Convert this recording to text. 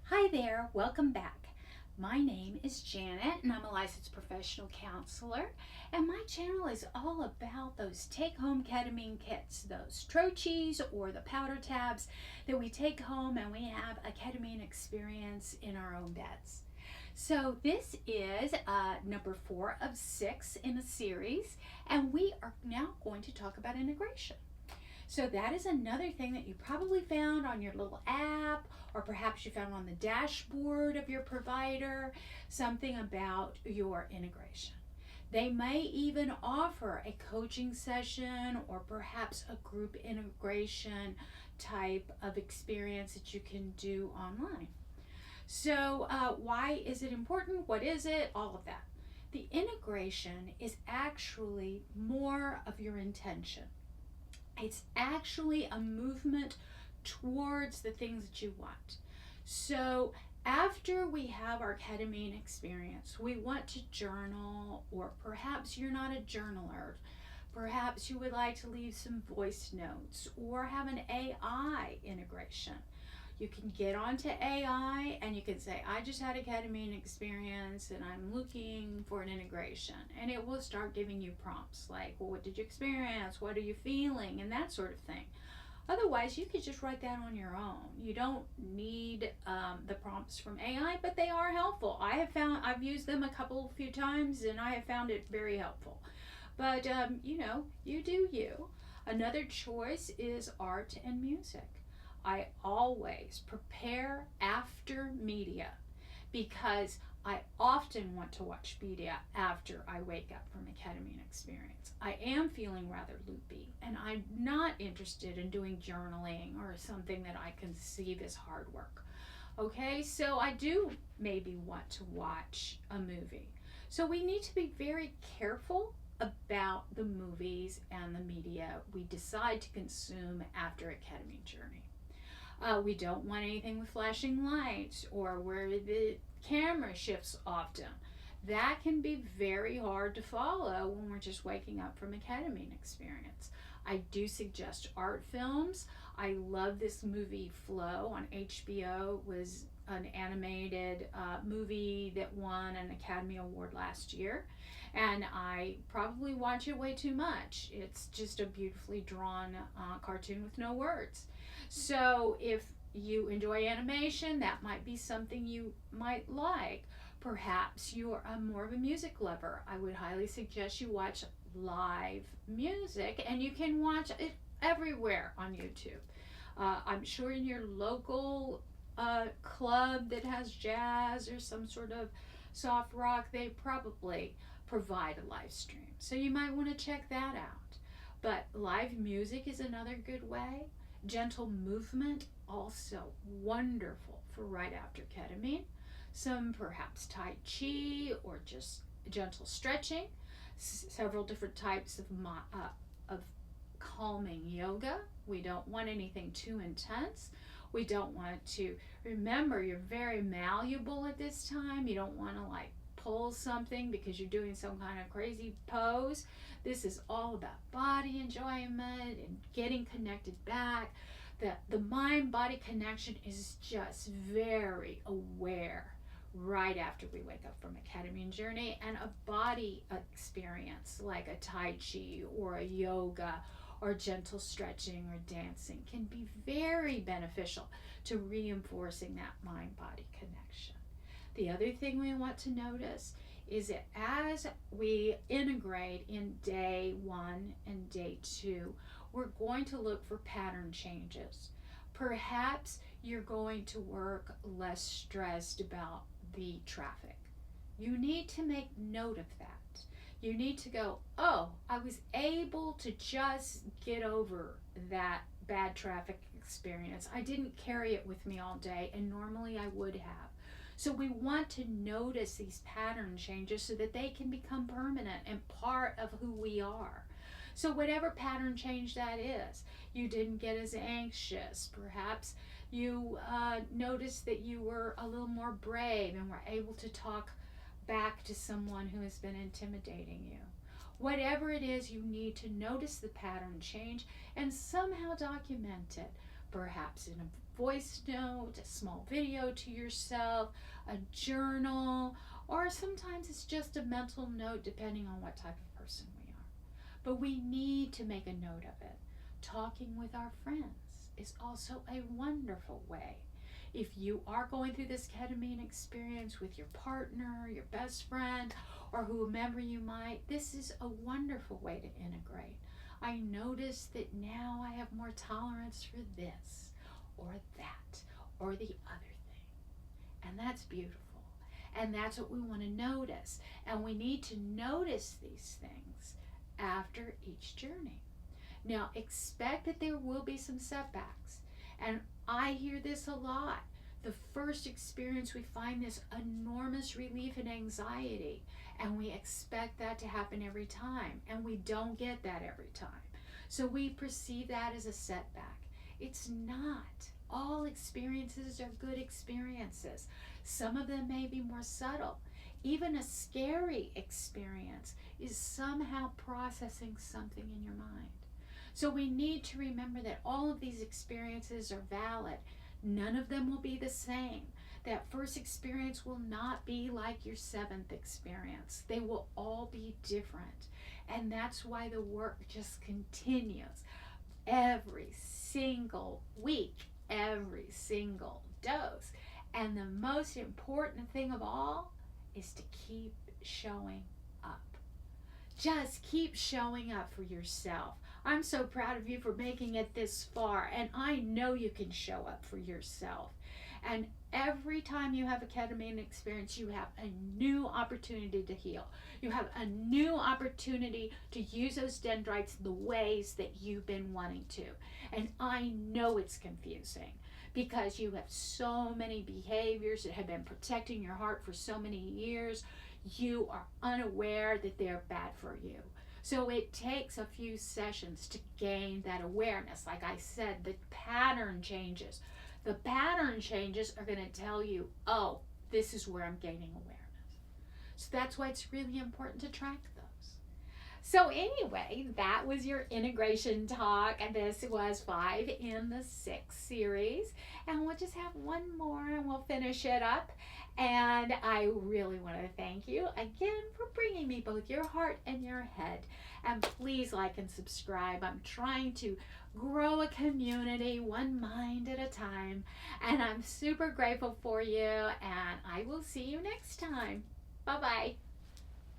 Hi there, welcome back. My name is Janet and I'm a licensed professional counselor, and my channel is all about those take-home ketamine kits, those troches or the powder tabs that we take home and we have a ketamine experience in our own beds. So this is number 4 of 6 in a series, and we are now going to talk about integration. So that is another thing that you probably found on your little app, or perhaps you found on the dashboard of your provider, something about your integration. They may even offer a coaching session or perhaps a group integration type of experience that you can do online. So, why is it important? What is it? All of that. The integration is actually more of your intention. It's actually a movement towards the things that you want. So after we have our ketamine experience, we want to journal, or perhaps you're not a journaler. Perhaps you would like to leave some voice notes or have an AI integration. You can get onto AI and you can say, I just had a ketamine experience and I'm looking for an integration. And it will start giving you prompts like, well, what did you experience? What are you feeling? And that sort of thing. Otherwise, you could just write that on your own. You don't need the prompts from AI, but they are helpful. I've used them a few times and I have found it very helpful. But, you do you. Another choice is art and music. I always prepare after media because I often want to watch media after I wake up from a ketamine experience. I am feeling rather loopy and I'm not interested in doing journaling or something that I conceive as hard work. Okay, so I do maybe want to watch a movie. So we need to be very careful about the movies and the media we decide to consume after a ketamine journey. We don't want anything with flashing lights or where the camera shifts often. That can be very hard to follow when we're just waking up from a ketamine experience. I do suggest art films. I love this movie Flow on HBO. It was an animated movie that won an Academy Award last year, and I probably watch it way too much. It's just a beautifully drawn cartoon with no words. So if you enjoy animation, that might be something you might like. Perhaps you're more of a music lover. I would highly suggest you watch live music, and you can watch it everywhere on YouTube. I'm sure in your local club that has jazz or some sort of soft rock, they probably provide a live stream. So you might want to check that out. But live music is another good way. Gentle movement, also wonderful for right after ketamine. Some perhaps Tai Chi or just gentle stretching. Several different types of calming yoga. We don't want anything too intense. We don't want to, remember, you're very malleable at this time. You don't want to like pull something because you're doing some kind of crazy pose. This is all about body enjoyment and getting connected back. The mind-body connection is just very aware right after we wake up from a ketamine journey, and a body experience like a Tai Chi or a yoga or gentle stretching or dancing can be very beneficial to reinforcing that mind-body connection. The other thing we want to notice is that as we integrate in day 1 and day 2, we're going to look for pattern changes. Perhaps you're going to work less stressed about the traffic. You need to make note of that. You need to go, oh, I was able to just get over that bad traffic experience. I didn't carry it with me all day, and normally I would have. So we want to notice these pattern changes so that they can become permanent and part of who we are. So whatever pattern change that is, you didn't get as anxious. Perhaps you noticed that you were a little more brave and were able to talk back to someone who has been intimidating you. Whatever it is, you need to notice the pattern change and somehow document it. perhaps in a voice note, a small video to yourself, a journal, or sometimes it's just a mental note depending on what type of person we are. But we need to make a note of it. Talking with our friends is also a wonderful way. If you are going through this ketamine experience with your partner, your best friend, or whomever you might, this is a wonderful way to integrate. I notice that now I have more tolerance for this or that or the other thing. And that's beautiful. And that's what we want to notice. And we need to notice these things after each journey. Now, expect that there will be some setbacks. And I hear this a lot. The first experience, we find this enormous relief and anxiety, and we expect that to happen every time, and we don't get that every time. So we perceive that as a setback. It's not. All experiences are good experiences. Some of them may be more subtle. Even a scary experience is somehow processing something in your mind. So we need to remember that all of these experiences are valid. None of them will be the same. That first experience will not be like your seventh experience. They will all be different. And that's why the work just continues every single week, every single dose. And the most important thing of all is to keep showing up. Just keep showing up for yourself. I'm so proud of you for making it this far, and I know you can show up for yourself. And every time you have a ketamine experience, you have a new opportunity to heal. You have a new opportunity to use those dendrites the ways that you've been wanting to. And I know it's confusing because you have so many behaviors that have been protecting your heart for so many years. You are unaware that they're bad for you. So it takes a few sessions to gain that awareness. Like I said, the pattern changes. The pattern changes are going to tell you, oh, this is where I'm gaining awareness. So that's why it's really important to track those. So anyway, that was your integration talk. And this was 5 in the 6 series. And we'll just have one more and we'll finish it up. And I really want to thank you again for bringing me both your heart and your head. And please like and subscribe. I'm trying to grow a community one mind at a time. And I'm super grateful for you. And I will see you next time. Bye-bye.